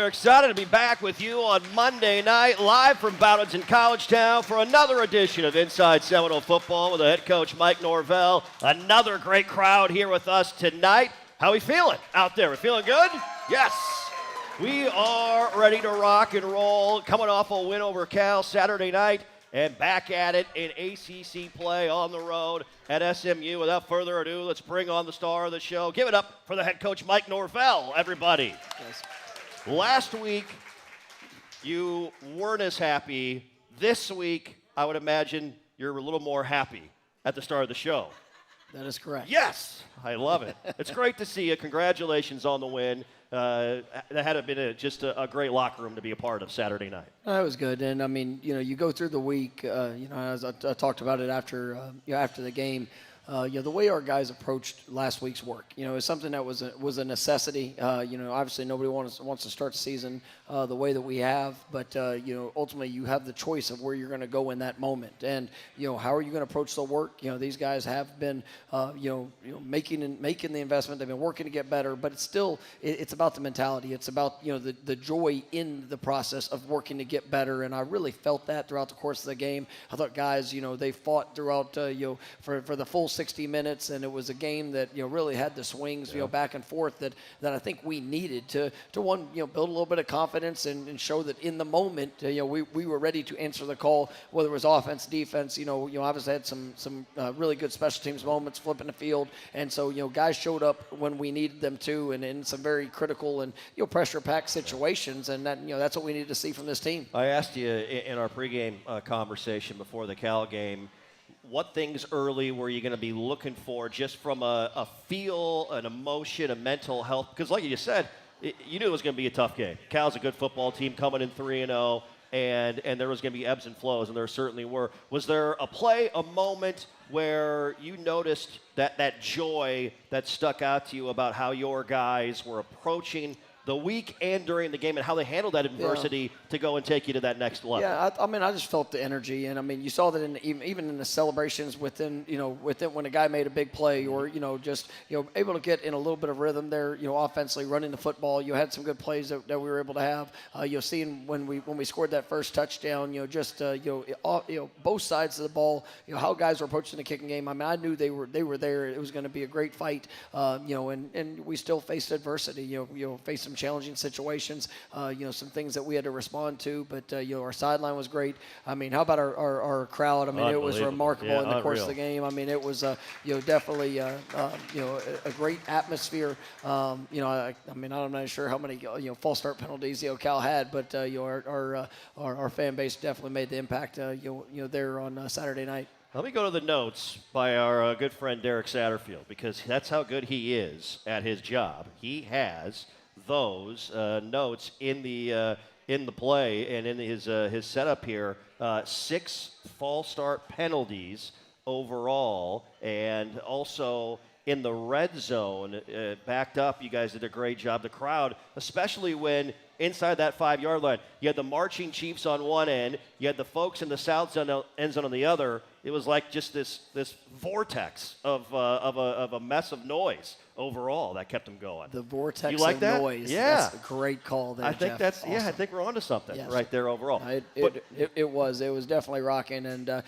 are excited to be back with you on Monday night, live from Bowden's in College Town for another edition of Inside Seminole Football with the head coach Mike Norvell. Another great crowd here with us tonight. How we feeling out there? We feeling good? Yes. We are ready to rock and roll, coming off a win over Cal Saturday night and back at it in ACC play on the road at SMU. Without further ado, let's bring on the star of the show. Give it up for the head coach Mike Norvell, everybody. Yes. Last week, you weren't as happy. This week, I would imagine you're a little more happy at the start of the show. That is correct. Yes, I love it. It's great to see you. Congratulations on the win. That had been just a great locker room to be a part of Saturday night. That was good, and I mean, you go through the week. As I talked about it after the game. The way our guys approached last week's work, is something that was a necessity. Obviously nobody wants to start the season the way that we have, but ultimately you have the choice of where you're going to go in that moment, and how are you going to approach the work? These guys have been making the investment. They've been working to get better, but it's about the mentality. It's about the joy in the process of working to get better, and I really felt that throughout the course of the game. I thought guys, they fought throughout for the full 60 minutes, and it was a game that really had the swings back and forth that I think we needed to build a little bit of confidence and show that in the moment we were ready to answer the call, whether it was offense, defense. Obviously had some really good special teams moments flipping the field, and so guys showed up when we needed them to, and in some very critical and pressure packed situations, and that's what we needed to see from this team. I asked you in our pregame conversation before the Cal game, what things early were you going to be looking for just from a feel, an emotion, a mental health? Because like you said, you knew it was going to be a tough game. Cal's a good football team coming in 3-0, and there was going to be ebbs and flows, and there certainly were. Was there a play, a moment where you noticed that joy that stuck out to you about how your guys were approaching the week and during the game, and how they handled that adversity to go and take you to that next level? Yeah, I just felt the energy, and you saw that even in the celebrations within when a guy made a big play, or just able to get in a little bit of rhythm there, offensively running the football. You had some good plays that we were able to have. Seeing when we scored that first touchdown, both sides of the ball, how guys were approaching the kicking game. I knew they were there. It was going to be a great fight, and we still faced adversity. Faced some challenging situations, some things that we had to respond to, but our sideline was great. How about our crowd? It was remarkable in the course of the game. It was definitely a great atmosphere. I'm not sure how many false start penalties Cal had, but our fan base definitely made the impact there on Saturday night. Let me go to the notes by our good friend Derek Satterfield, because that's how good he is at his job. He has those notes in the play and in his setup here. 6 false start penalties overall, and also in the red zone, backed up. You guys did a great job. The crowd, especially when inside that 5-yard line, you had the marching Chiefs on one end, you had the folks in the south end zone on the other. It was like just this vortex of a mess of noise overall that kept them going. The vortex you like of that? noise. Yeah. That's a great call there, I think Jeff. that's awesome. Yeah, I think we're onto something right there overall. It was definitely rocking, and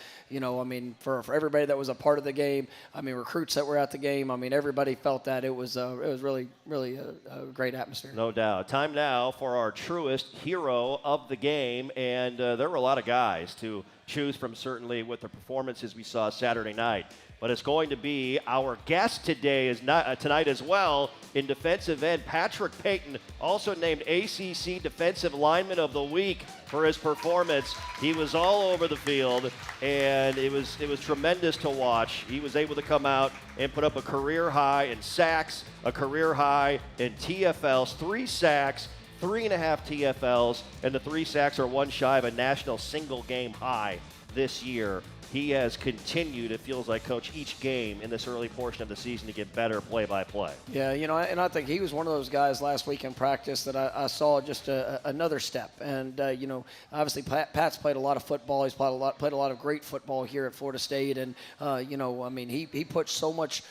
for everybody that was a part of the game, recruits that were at the game, everybody felt that it was really a great atmosphere. No doubt. Time now for our truest hero of the game, and there were a lot of guys to choose from, certainly with the performances we saw Saturday night. But it's going to be our guest tonight as well in defensive end, Patrick Payton, also named ACC Defensive Lineman of the Week for his performance. He was all over the field, and it was tremendous to watch. He was able to come out and put up a career high in sacks, a career high in TFLs, 3 sacks, 3.5 TFLs, and the 3 sacks are one shy of a national single game high this year. He has continued, it feels like, Coach, each game in this early portion of the season to get better play-by-play. Yeah, and I think he was one of those guys last week in practice that I saw just another step. And, obviously Pat's played a lot of football. He's played a lot of great football here at Florida State. And, he put so much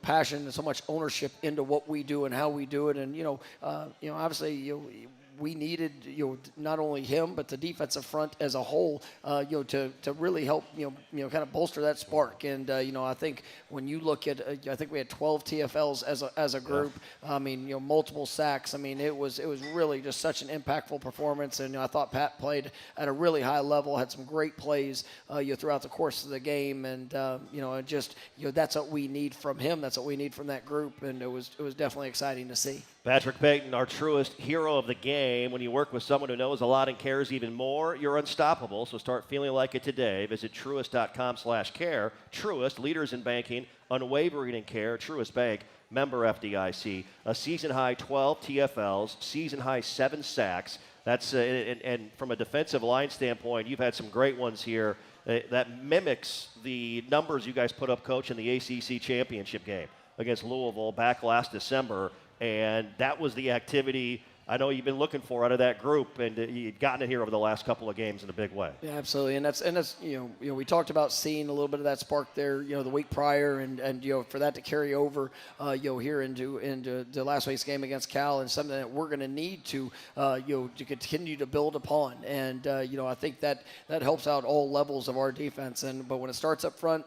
passion and so much ownership into what we do and how we do it. And, obviously, we needed, not only him, but the defensive front as a whole, to really help, kind of bolster that spark. And, I think when you look at, I think we had 12 TFLs as a group. Yeah. I mean, multiple sacks. I mean, it was really just such an impactful performance. And I thought Pat played at a really high level, had some great plays, throughout the course of the game. And, that's what we need from him. That's what we need from that group. And it was definitely exciting to see. Patrick Payton, our truest hero of the game. When you work with someone who knows a lot and cares even more, you're unstoppable. So start feeling like it today. Visit truist.com/care. Truist, leaders in banking, unwavering in care. Truist Bank, member FDIC. A season-high 12 TFLs, season-high 7 sacks. That's and from a defensive line standpoint, you've had some great ones here. That mimics the numbers you guys put up, Coach, in the ACC championship game against Louisville back last December. And that was the activity I know you've been looking for out of that group, and you've gotten it here over the last couple of games in a big way. Yeah, absolutely, and that's we talked about seeing a little bit of that spark there, the week prior, and for that to carry over, here into the last week's game against Cal, and something that we're going to need to to continue to build upon, and I think that helps out all levels of our defense, but when it starts up front.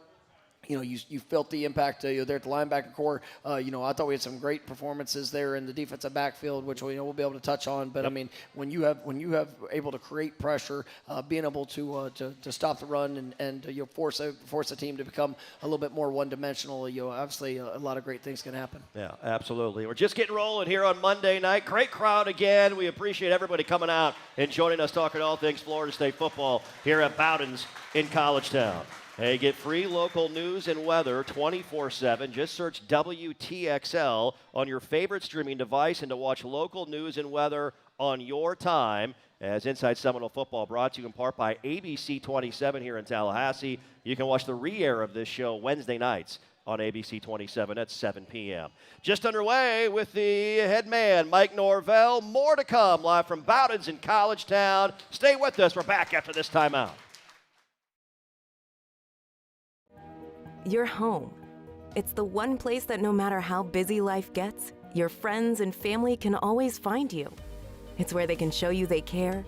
You felt the impact there at the linebacker core. I thought we had some great performances there in the defensive backfield, which we'll be able to touch on. But I mean, when you have able to create pressure, being able to stop the run and force a team to become a little bit more one-dimensional, obviously a lot of great things can happen. Yeah, absolutely. We're just getting rolling here on Monday night. Great crowd again. We appreciate everybody coming out and joining us, talking all things Florida State football here at Bowden's in College Town. Hey, get free local news and weather 24/7. Just search WTXL on your favorite streaming device and to watch local news and weather on your time. As Inside Seminole Football brought to you in part by ABC 27 here in Tallahassee. You can watch the re-air of this show Wednesday nights on ABC 27 at 7 p.m. Just underway with the head man, Mike Norvell. More to come live from Bowden's in College Town. Stay with us. We're back after this timeout. Your home. It's the one place that no matter how busy life gets, your friends and family can always find you. It's where they can show you they care,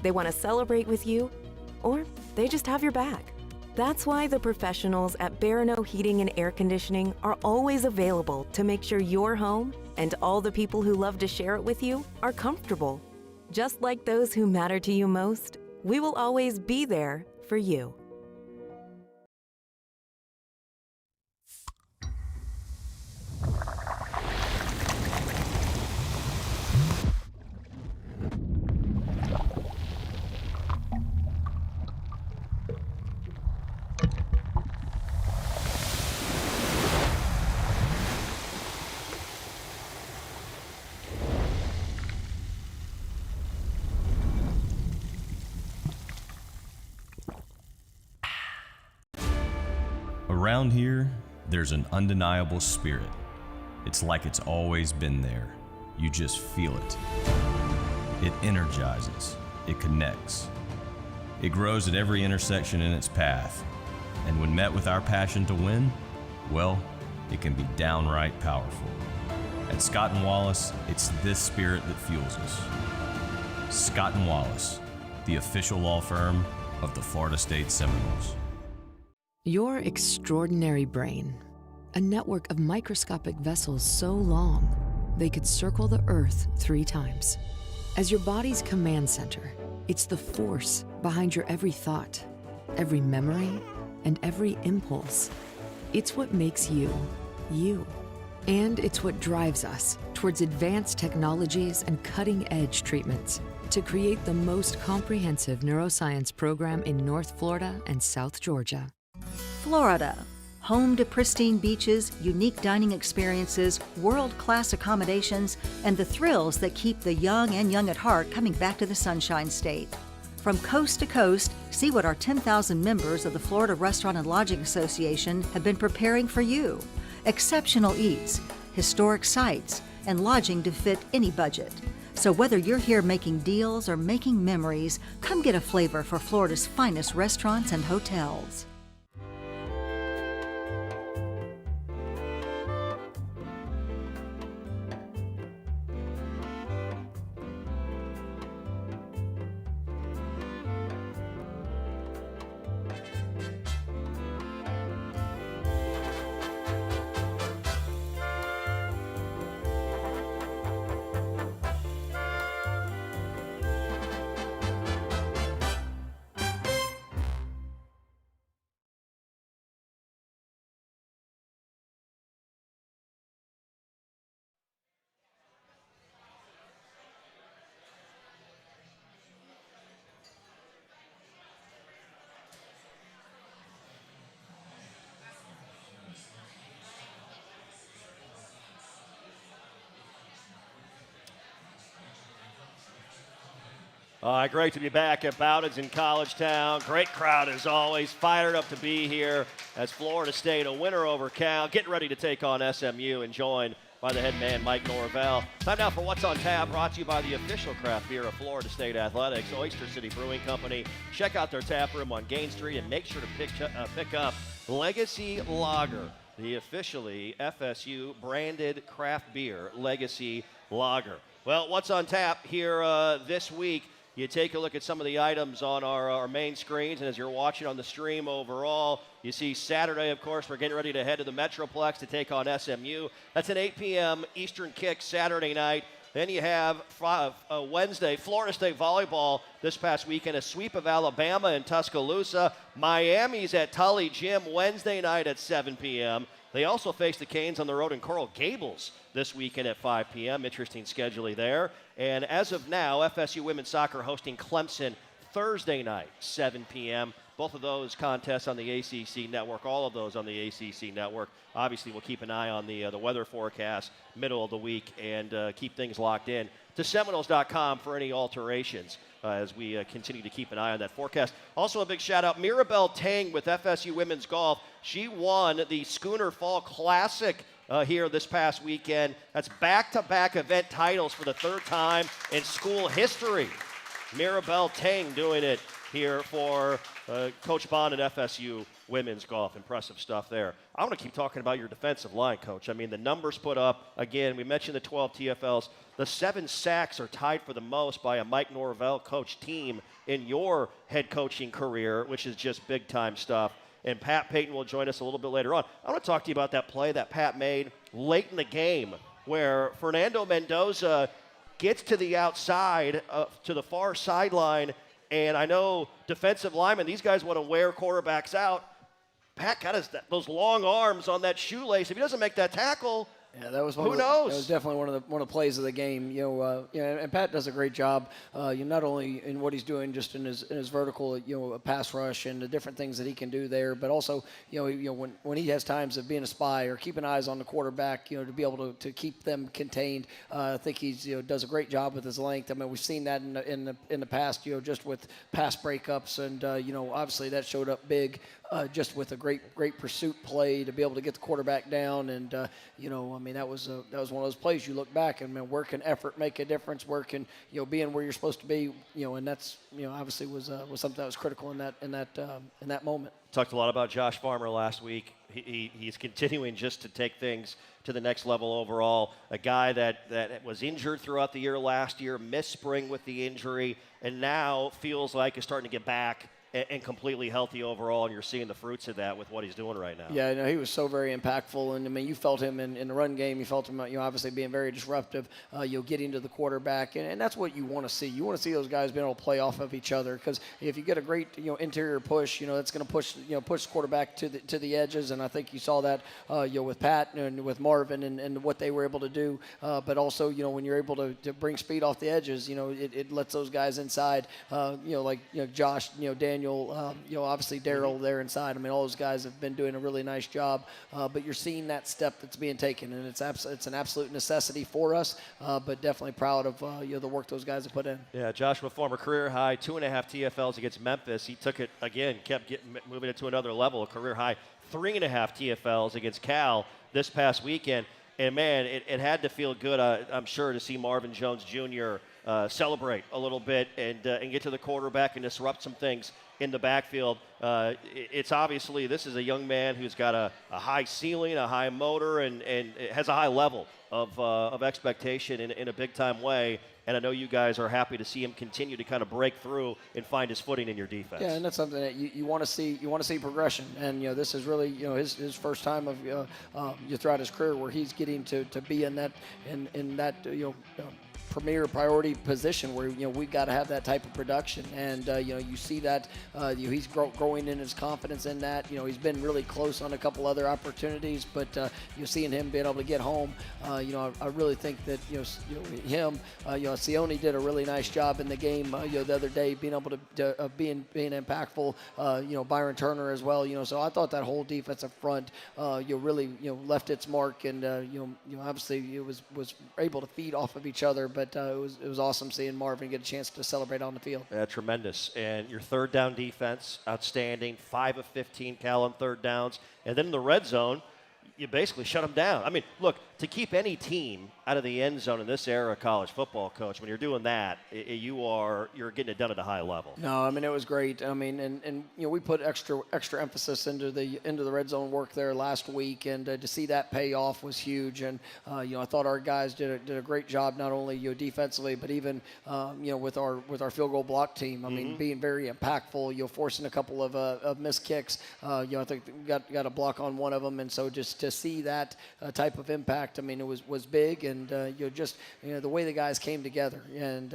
they want to celebrate with you, or they just have your back. That's why the professionals at Barano Heating and Air Conditioning are always available to make sure your home and all the people who love to share it with you are comfortable. Just like those who matter to you most, we will always be there for you. Around here, there's an undeniable spirit. It's like it's always been there. You just feel it. It energizes. It connects. It grows at every intersection in its path. And when met with our passion to win, well, it can be downright powerful. At Scott & Wallace, it's this spirit that fuels us. Scott & Wallace, the official law firm of the Florida State Seminoles. Your extraordinary brain, a network of microscopic vessels so long they could circle the Earth 3 times. As your body's command center, it's the force behind your every thought, every memory, and every impulse. It's what makes you, you. And it's what drives us towards advanced technologies and cutting-edge treatments to create the most comprehensive neuroscience program in North Florida and South Georgia. Florida, home to pristine beaches, unique dining experiences, world-class accommodations, and the thrills that keep the young and young at heart coming back to the Sunshine State. From coast to coast, see what our 10,000 members of the Florida Restaurant and Lodging Association have been preparing for you. Exceptional eats, historic sites, and lodging to fit any budget. So whether you're here making deals or making memories, come get a flavor for Florida's finest restaurants and hotels. Great to be back at Bowden's in College Town. Great crowd as always. Fired up to be here as Florida State, a winner over Cal, getting ready to take on SMU and joined by the head man Mike Norvell. Time now for What's on Tap, brought to you by the official craft beer of Florida State Athletics, Oyster City Brewing Company. Check out their tap room on Gain Street and make sure to pick up Legacy Lager, the officially FSU branded craft beer, Legacy Lager. Well, What's on Tap here this week? You take a look at some of the items on our main screens, and as you're watching on the stream overall, you see Saturday, of course, we're getting ready to head to the Metroplex to take on SMU. That's an 8 p.m. Eastern kick Saturday night. Then you have Wednesday, Florida State volleyball this past weekend, a sweep of Alabama in Tuscaloosa. Miami's at Tully Gym Wednesday night at 7 p.m. They also face the Canes on the road in Coral Gables this weekend at 5 p.m. Interesting scheduling there. And as of now, FSU women's soccer hosting Clemson Thursday night, 7 p.m. Both of those contests on the ACC network, all of those on the ACC network. Obviously, we'll keep an eye on the weather forecast middle of the week and keep things locked in to Seminoles.com for any alterations as we continue to keep an eye on that forecast. Also, a big shout-out, Mirabelle Tang with FSU Women's Golf. She won the Schooner Fall Classic here this past weekend. That's back-to-back event titles for the third time in school history. Mirabelle Tang doing it here for Coach Bond and FSU Women's Golf. Impressive stuff there. I want to keep talking about your defensive line, Coach. I mean, the numbers put up, again, we mentioned the 12 TFLs. The 7 sacks are tied for the most by a Mike Norvell coach team in your head coaching career, which is just big-time stuff. And Payton will join us a little bit later on. I want to talk to you about that play that Pat made late in the game where Fernando Mendoza gets to the outside, to the far sideline, and I know defensive linemen, these guys want to wear quarterbacks out. Pat got those long arms on that shoelace. If he doesn't make that tackle, yeah, that was who knows? That was definitely one of the plays of the game. And Pat does a great job. Not only in what he's doing, just in his vertical, pass rush and the different things that he can do there, but also, when he has times of being a spy or keeping eyes on the quarterback, to be able to keep them contained. I think he's does a great job with his length. I mean, we've seen that in the past, just with pass breakups, and obviously that showed up big. Just with a great pursuit play to be able to get the quarterback down, and that was one of those plays you look back and where can effort make a difference? Where can being where you're supposed to be? And that's obviously was something that was critical in that moment. Talked a lot about Josh Farmer last week. He's continuing just to take things to the next level overall. A guy that was injured throughout the year last year, missed spring with the injury, and now feels like is starting to get back and completely healthy overall, and you're seeing the fruits of that with what he's doing right now. Yeah, he was so very impactful, and you felt him in the run game. You felt him, obviously being very disruptive. Getting to the quarterback, and that's what you want to see. You want to see those guys being able to play off of each other, because if you get a great interior push, that's going to push the quarterback to the edges, and I think you saw that with Pat and with Marvin and what they were able to do. But also when you're able to bring speed off the edges, it lets those guys inside. Like Josh, Daniel. Obviously Darryl there inside. I mean, all those guys have been doing a really nice job, but you're seeing that step that's being taken, and it's an absolute necessity for us, but definitely proud of the work those guys have put in. Yeah, Joshua Farmer, career high 2.5 TFLs against Memphis. He took it again, kept moving it to another level, a career high 3.5 TFLs against Cal this past weekend. And man, it had to feel good, I'm sure, to see Marvin Jones Jr. Celebrate a little bit and get to the quarterback and disrupt some things in the backfield. It's obviously, this is a young man who's got a high ceiling, a high motor, and has a high level of expectation in a big-time way. And I know you guys are happy to see him continue to kind of break through and find his footing in your defense. Yeah, and that's something that you want to see. You want to see progression, and this is really his first time of throughout his career where he's getting to be in that premier priority position where we've got to have that type of production, and you see that he's growing in his confidence in that. He's been really close on a couple other opportunities, but you're seeing him being able to get home. I really think that Sione did a really nice job in the game the other day, being able to being impactful. Byron Turner as well. So I thought that whole defensive front really left its mark, and obviously it was able to feed off of each other. But but it was awesome seeing Marvin get a chance to celebrate on the field. Yeah, tremendous. And your third down defense, outstanding. 5 of 15, Cal, on third downs. And then in the red zone, you basically shut them down. I mean, look, to keep any team out of the end zone in this era of college football, Coach, when you're doing that, you're getting it done at a high level. No, I mean, it was great. I mean, and we put extra emphasis into the red zone work there last week, and to see that pay off was huge. And I thought our guys did a great job, not only defensively, but even with our field goal block team. I mean, being very impactful. Forcing a couple of missed kicks. I think we got a block on one of them, and so just to see that type of impact, I mean, it was big, and the way the guys came together, and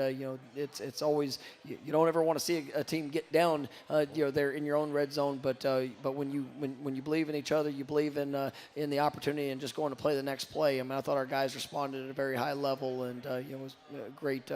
it's always you don't ever want to see a team get down there in your own red zone, but when you believe in each other, you believe in the opportunity and just going to play the next play. I mean, I thought our guys responded at a very high level, and it was great.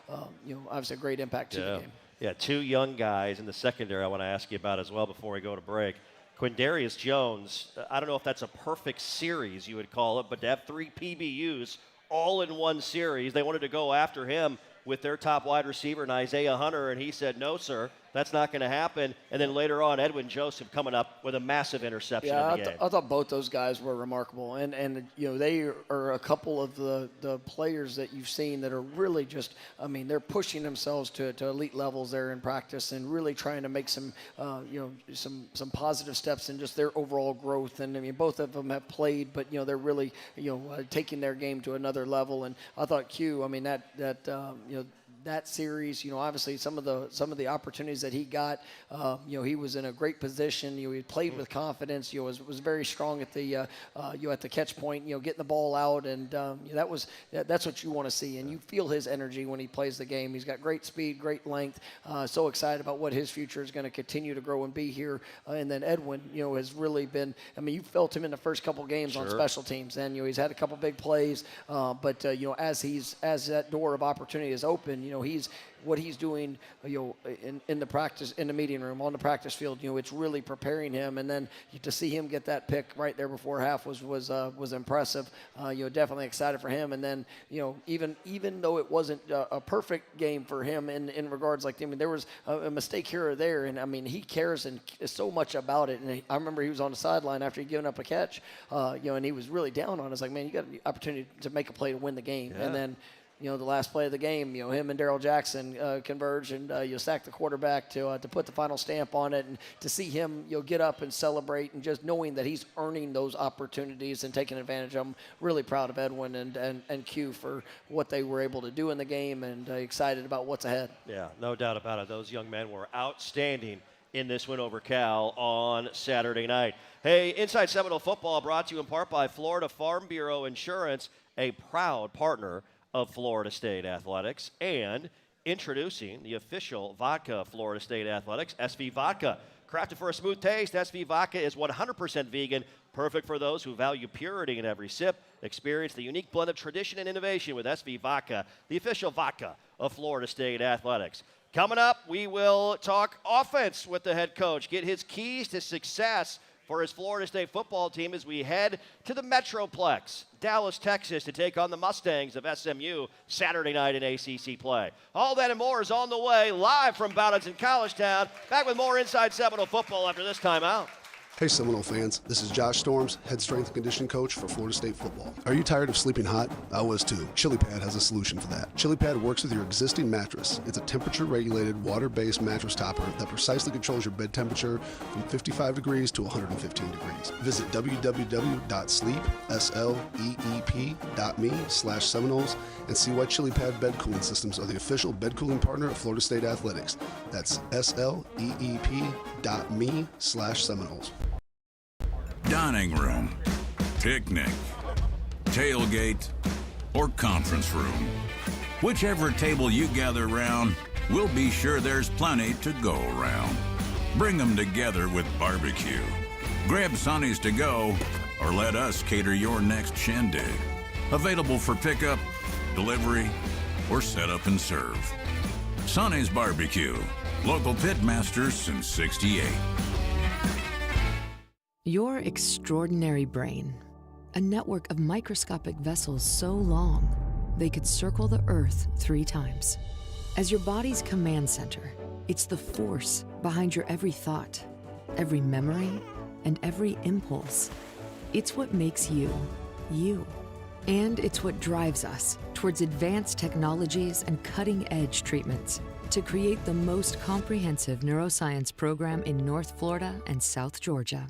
Obviously a great impact to the game. Yeah, 2 young guys in the secondary I want to ask you about as well before we go to break. Quindarius Jones, I don't know if that's a perfect series, you would call it, but to have 3 PBUs all in one series, they wanted to go after him with their top wide receiver, Isaiah Hunter, and he said, no, sir, that's not going to happen. And then later on, Edwin Joseph coming up with a massive interception in the game. I thought both those guys were remarkable. And they are a couple of the players that you've seen that are really just, I mean, they're pushing themselves to elite levels there in practice and really trying to make some positive steps in just their overall growth. And, I mean, both of them have played, but, they're really, taking their game to another level. And I thought Q, I mean, that series, obviously some of the opportunities that he got, he was in a great position. He played with confidence. Was very strong at the at the catch point. Getting the ball out, and that's what you want to see. And you feel his energy when he plays the game. He's got great speed, great length. So excited about what his future is going to continue to grow and be here. And then Edwin, has really been. I mean, you felt him in the first couple games on special teams. And he's had a couple big plays. But as that door of opportunity is open, what he's doing, in the practice, in the meeting room, on the practice field, it's really preparing him. And then to see him get that pick right there before half was impressive. Definitely excited for him. And then, even though it wasn't a perfect game for him in regards, there was a mistake here or there, and I mean, he cares and is so much about it. And I remember he was on the sideline after he'd given up a catch, and he was really down on it. It's like, man, you got the opportunity to make a play to win the game. Yeah. And then, the last play of the game, him and Darrell Jackson converge, and sack the quarterback to put the final stamp on it, and to see him get up and celebrate, and just knowing that he's earning those opportunities and taking advantage of them. Really proud of Edwin and Q for what they were able to do in the game, and excited about what's ahead. Yeah, no doubt about it. Those young men were outstanding in this win over Cal on Saturday night. Hey, Inside Seminole Football brought to you in part by Florida Farm Bureau Insurance, a proud partner of Florida State Athletics, and introducing the official vodka of Florida State Athletics, SV Vodka. Crafted for a smooth taste, SV Vodka is 100% vegan, perfect for those who value purity in every sip. Experience the unique blend of tradition and innovation with SV Vodka, the official vodka of Florida State Athletics. Coming up, we will talk offense with the head coach, get his keys to success for his Florida State football team as we head to the Metroplex, Dallas, Texas, to take on the Mustangs of SMU Saturday night in ACC play. All that and more is on the way, live from Bowdens in College Town. Back with more Inside Seminole Football after this timeout. Hey Seminole fans, this is Josh Storms, head strength and conditioning coach for Florida State football. Are you tired of sleeping hot? I was too. ChiliPad has a solution for that. ChiliPad works with your existing mattress. It's a temperature-regulated, water-based mattress topper that precisely controls your bed temperature from 55 degrees to 115 degrees. Visit www.sleep.me/Seminoles and see why ChiliPad bed cooling systems are the official bed cooling partner of Florida State Athletics. That's sleep.me/Seminoles. Dining room, picnic, tailgate, or conference room. Whichever table you gather around, we'll be sure there's plenty to go around. Bring them together with barbecue. Grab Sonny's to go, or let us cater your next shindig. Available for pickup, delivery, or set up and serve. Sonny's Barbecue, local pitmasters since '68. Your extraordinary brain, a network of microscopic vessels so long they could circle the earth 3 times. As your body's command center, it's the force behind your every thought, every memory, and every impulse. It's what makes you, you. And it's what drives us towards advanced technologies and cutting-edge treatments to create the most comprehensive neuroscience program in North Florida and South Georgia.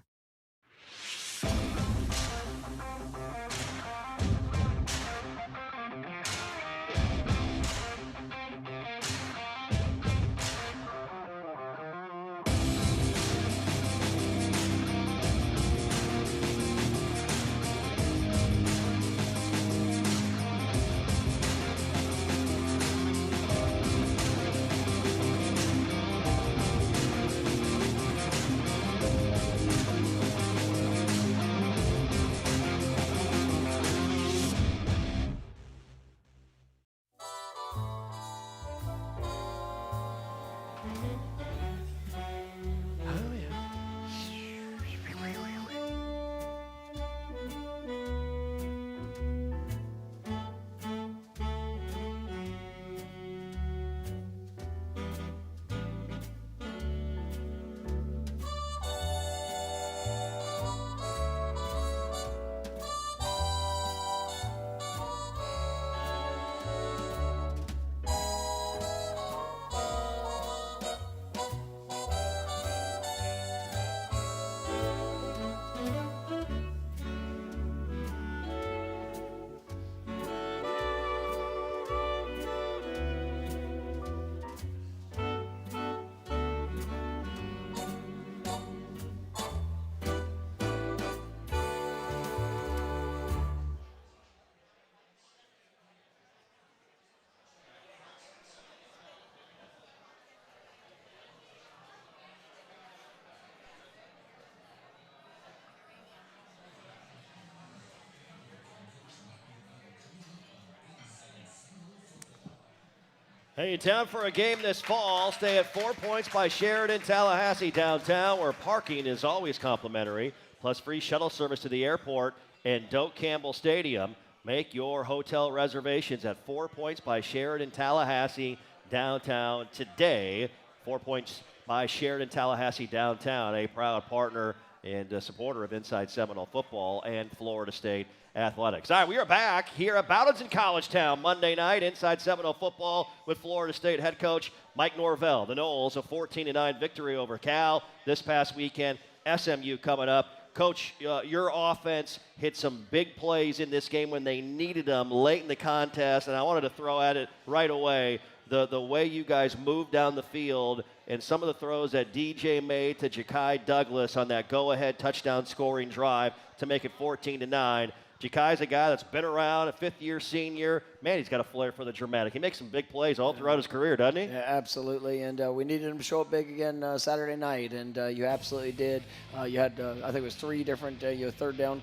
Hey, time for a game this fall. Stay at 4 Points by Sheridan Tallahassee downtown, where parking is always complimentary, plus free shuttle service to the airport and Doak Campbell Stadium. Make your hotel reservations at 4 Points by Sheridan Tallahassee downtown today. 4 Points by Sheridan Tallahassee downtown, a proud partner and a supporter of Inside Seminole Football and Florida State Athletics. All right, we are back here at Bowdens in College Town Monday night, Inside Seminole Football with Florida State head coach Mike Norvell. The Noles, a 14-9 victory over Cal this past weekend. SMU coming up. Coach, your offense hit some big plays in this game when they needed them late in the contest, and I wanted to throw at it right away the way you guys moved down the field and some of the throws that DJ made to Ja'Kai Douglas on that go-ahead touchdown scoring drive to make it 14-9. Ja'Kai's a guy that's been around, a fifth-year senior. Man, he's got a flair for the dramatic. He makes some big plays all throughout his career, doesn't he? Yeah, absolutely. And we needed him to show up big again Saturday night, and you absolutely did. You had, I think it was 3 different your third down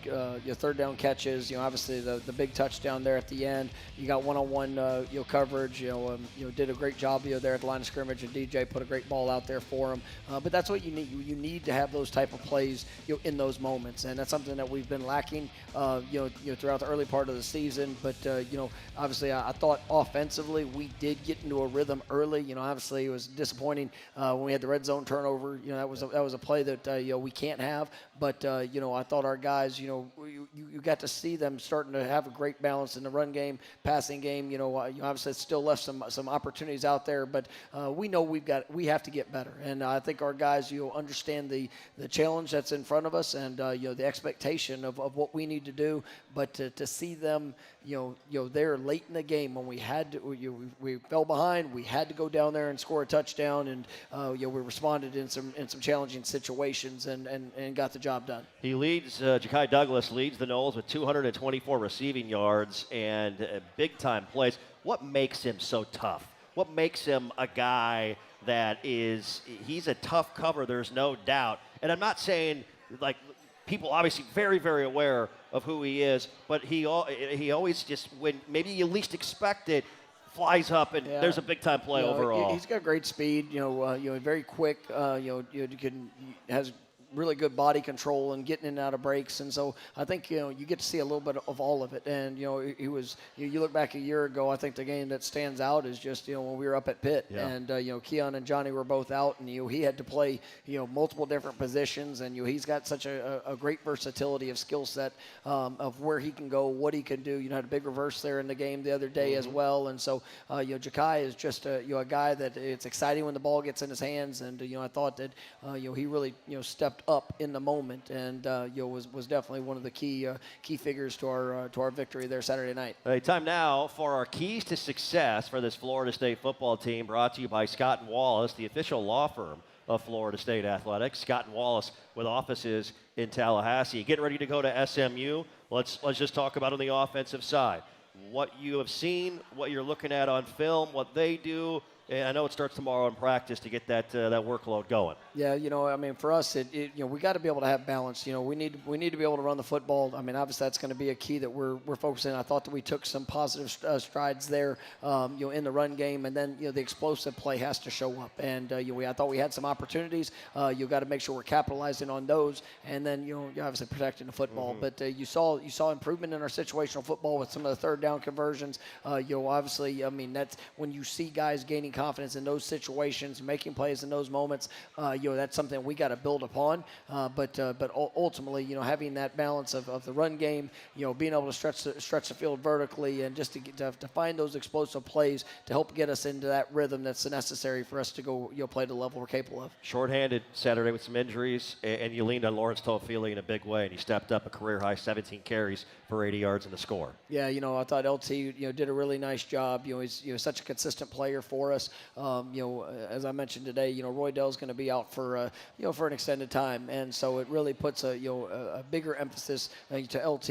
catches. Obviously the big touchdown there at the end. You got one-on-one coverage. Did a great job there at the line of scrimmage, and DJ put a great ball out there for him. But that's what you need. You need to have those type of plays in those moments, and that's something that we've been lacking. Throughout the early part of the season, but obviously I thought offensively we did get into a rhythm early. Obviously it was disappointing when we had the red zone turnover. That was a play that we can't have. But I thought our guys, you got to see them starting to have a great balance in the run game, passing game. Obviously it still left some opportunities out there, but we know we have to get better. And I think our guys, understand the challenge that's in front of us, and the expectation of what we need to do. But to see them, there late in the game when we had to, we fell behind, we had to go down there and score a touchdown, and we responded in some challenging situations and got the job done. He leads, Ja'Kai Douglas leads the Noles with 224 receiving yards and big-time plays. What makes him so tough? What makes him a guy that he's a tough cover, there's no doubt. And I'm not saying, people obviously very, very aware of who he is, but he always just, when maybe you least expect it, flies up, and there's a big-time play overall. He's got great speed, very quick, has really good body control and getting in and out of breaks. And so I think, you get to see a little bit of all of it. And, he was, you look back a year ago, I think the game that stands out is just, when we were up at Pitt. Yeah. And, Keon and Johnny were both out, and, he had to play, multiple different positions. And, he's got such a great versatility of skill set of where he can go, what he can do. Had a big reverse there in the game the other day as well. And so, Ja'Kai is just a guy that it's exciting when the ball gets in his hands. And, I thought that, he really, stepped up in the moment and, was definitely one of the key figures to our victory there Saturday night. Hey, time now for our keys to success for this Florida State football team, brought to you by Scott & Wallace, the official law firm of Florida State Athletics. Scott & Wallace with offices in Tallahassee. Getting ready to go to SMU. Let's just talk about on the offensive side. What you have seen, what you're looking at on film, what they do. And I know it starts tomorrow in practice to get that workload going. Yeah, for us, we got to be able to have balance. We need to be able to run the football. Obviously that's going to be a key that we're focusing on. I thought that we took some positive strides there, in the run game, and then the explosive play has to show up. And I thought we had some opportunities. You got to make sure we're capitalizing on those, and then you're obviously protecting the football. But you saw improvement in our situational football with some of the third down conversions. Obviously, that's when you see guys gaining confidence in those situations, making plays in those moments. That's something we got to build upon. But ultimately, having that balance of the run game, being able to stretch the field vertically, and just to find those explosive plays to help get us into that rhythm that's necessary for us to go play to the level we're capable of. Shorthanded Saturday with some injuries, and you leaned on Lawrence Toafili in a big way, and he stepped up a career high 17 carries for 80 yards in the score. Yeah, I thought LT did a really nice job. He's such a consistent player for us. As I mentioned today, Roy Dell's going to be out for an extended time, and so it really puts a bigger emphasis to LT,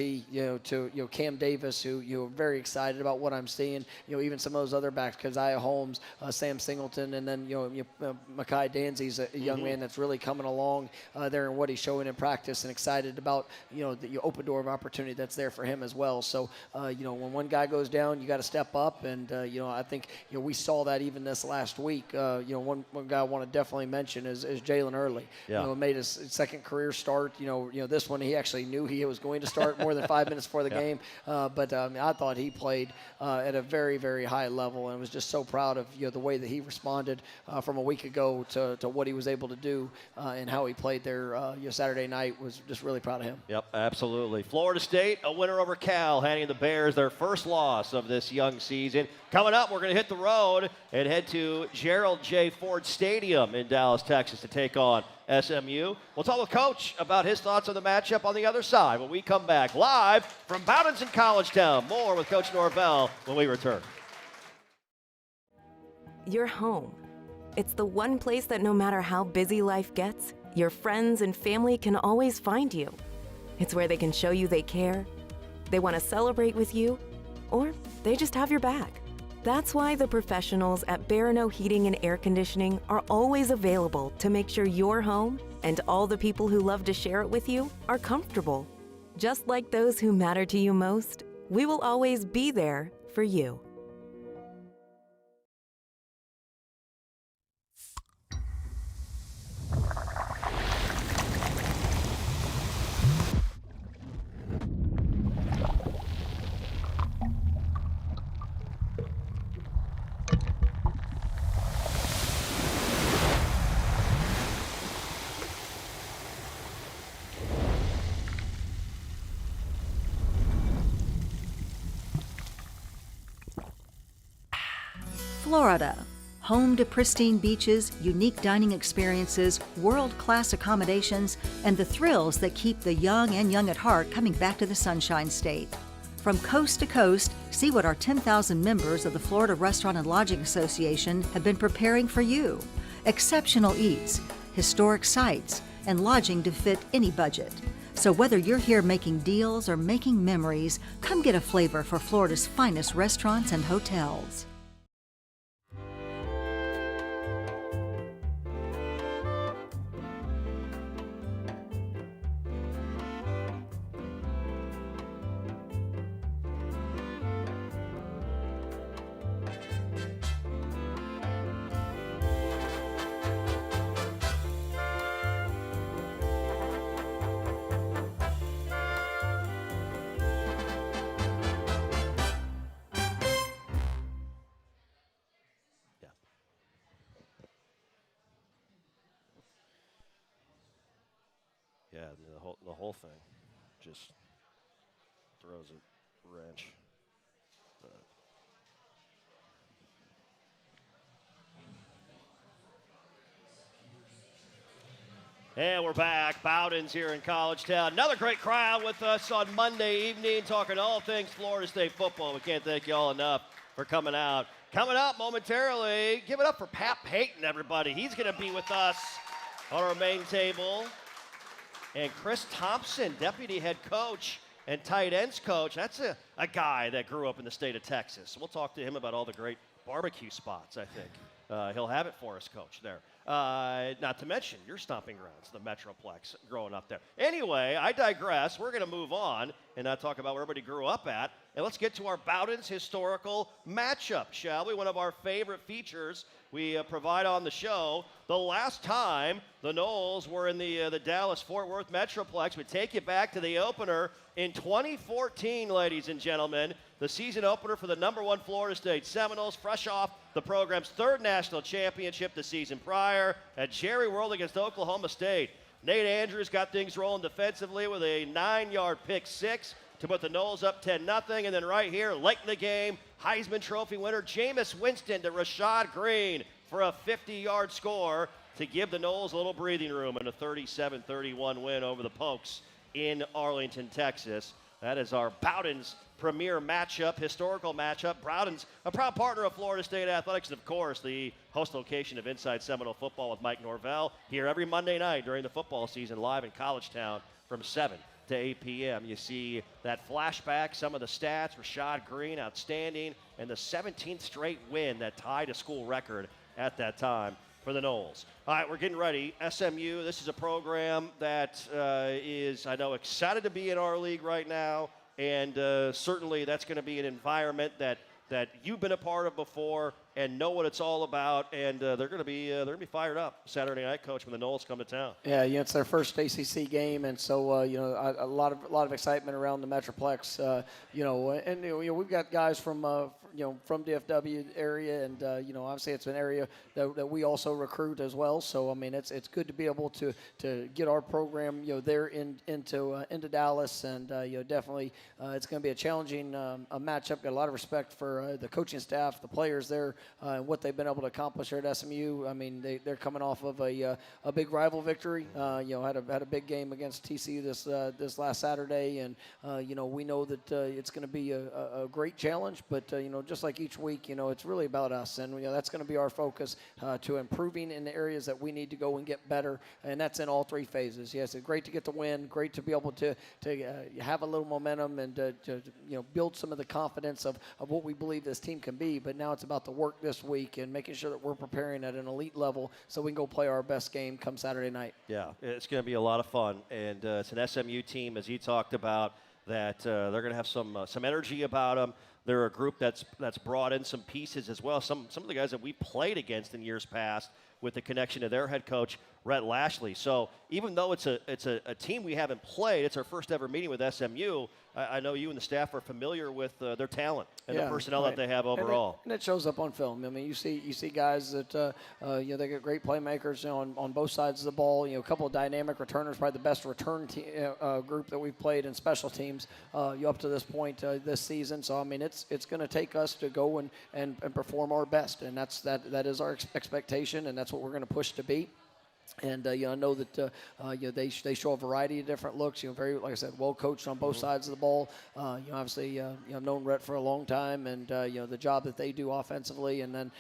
to Cam Davis, who very excited about what I'm seeing. Even some of those other backs, Keziah Holmes, Sam Singleton, and then Mekhi Danzy's a young man that's really coming along there and what he's showing in practice, and excited about the open door of opportunity that's there for him as well. So when one guy goes down, you got to step up, and I think we saw that even this last week. One guy I want to definitely mention is Jalen Early. Yeah. Made his second career start. This one he actually knew he was going to start more than 5 minutes before the game. But I thought he played at a very, very high level, and was just so proud of the way that he responded from a week ago to what he was able to do and how he played there Saturday night. Was just really proud of him. Yep, absolutely. Florida State, a winner over Cal, handing the Bears their first loss of this young season. Coming up, we're going to hit the road and head to Gerald J. Ford Stadium in Dallas, Texas to take on SMU. We'll talk with Coach about his thoughts on the matchup on the other side when we come back live from Bowdens in College Town. More with Coach Norvell when we return. Your home. It's the one place that no matter how busy life gets, your friends and family can always find you. It's where they can show you they care, they want to celebrate with you, or they just have your back. That's why the professionals at Barano Heating and Air Conditioning are always available to make sure your home and all the people who love to share it with you are comfortable. Just like those who matter to you most, we will always be there for you. Florida, home to pristine beaches, unique dining experiences, world-class accommodations, and the thrills that keep the young and young at heart coming back to the Sunshine State. From coast to coast, see what our 10,000 members of the Florida Restaurant and Lodging Association have been preparing for you. Exceptional eats, historic sites, and lodging to fit any budget. So whether you're here making deals or making memories, come get a flavor for Florida's finest restaurants and hotels. Yeah, the whole thing just throws a wrench. And we're back. Bowden's here in College Town. Another great crowd with us on Monday evening, talking all things Florida State football. We can't thank you all enough for coming out. Coming up momentarily, give it up for Pat Payton, everybody. He's going to be with us on our main table. And Chris Thomsen, deputy head coach and tight ends coach. That's a guy that grew up in the state of Texas. We'll talk to him about all the great barbecue spots, I think. He'll have it for us, Coach, there. Not to mention your stomping grounds, the Metroplex, growing up there. Anyway, I digress. We're going to move on and not talk about where everybody grew up at. And let's get to our Bowden's historical matchup, shall we? One of our favorite features we provide on the show. The last time the Noles were in the Dallas-Fort Worth Metroplex, we take you back to the opener in 2014, ladies and gentlemen. The season opener for the #1 Florida State Seminoles, fresh off the program's third national championship the season prior at Jerry World against Oklahoma State. Nate Andrews got things rolling defensively with a 9-yard pick six to put the Noles up 10-0. And then right here, late in the game, Heisman Trophy winner Jameis Winston to Rashad Green for a 50-yard score to give the Noles a little breathing room in a 37-31 win over the Pokes in Arlington, Texas. That is our Bowden's premier matchup, historical matchup. Bowden's a proud partner of Florida State Athletics, and of course, the host location of Inside Seminole Football with Mike Norvell, here every Monday night during the football season, live in College Town from 7 to 8 p.m. You see that flashback, some of the stats, Rashad Green, outstanding, and the 17th straight win that tied a school record at that time for the Noles. All right, we're getting ready. SMU, this is a program that is, I know, excited to be in our league right now, and certainly that's going to be an environment that you've been a part of before and know what it's all about, and they're going to be fired up Saturday night, Coach, when the Noles come to town. Yeah, it's their first ACC game, and so a lot of excitement around the Metroplex. And we've got guys from DFW area, and obviously it's an area that we also recruit as well. So I mean, it's good to be able to get our program there into Dallas, and definitely it's going to be a challenging a matchup. Got a lot of respect for the coaching staff, the players there. And what they've been able to accomplish here at SMU. I mean, they're coming off of a big rival victory. Had a big game against TCU this last Saturday, and we know that it's going to be a great challenge. But just like each week, it's really about us, and that's going to be our focus to improving in the areas that we need to go and get better, and that's in all three phases. Yes, it's great to get the win, great to be able to have a little momentum and to build some of the confidence of what we believe this team can be. But now it's about the work this week and making sure that we're preparing at an elite level so we can go play our best game come Saturday night. Yeah, it's going to be a lot of fun, and it's an SMU team, as he talked about, that they're going to have some energy about them. They're a group that's brought in some pieces as well. Some of the guys that we played against in years past with the connection to their head coach, Rhett Lashley. So even though it's a team we haven't played, it's our first ever meeting with SMU. I know you and the staff are familiar with their talent and the personnel that they have overall. And it shows up on film. I mean, you see guys that they got great playmakers on both sides of the ball. A couple of dynamic returners, probably the best return group that we've played in special teams up to this point this season. So I mean, it's going to take us to go and perform our best, and that is our expectation, and that's what we're going to push to be. And I know that they show a variety of different looks. Very, like I said, well coached on both sides of the ball. Obviously, I've known Rhett for a long time, and the job that they do offensively. And then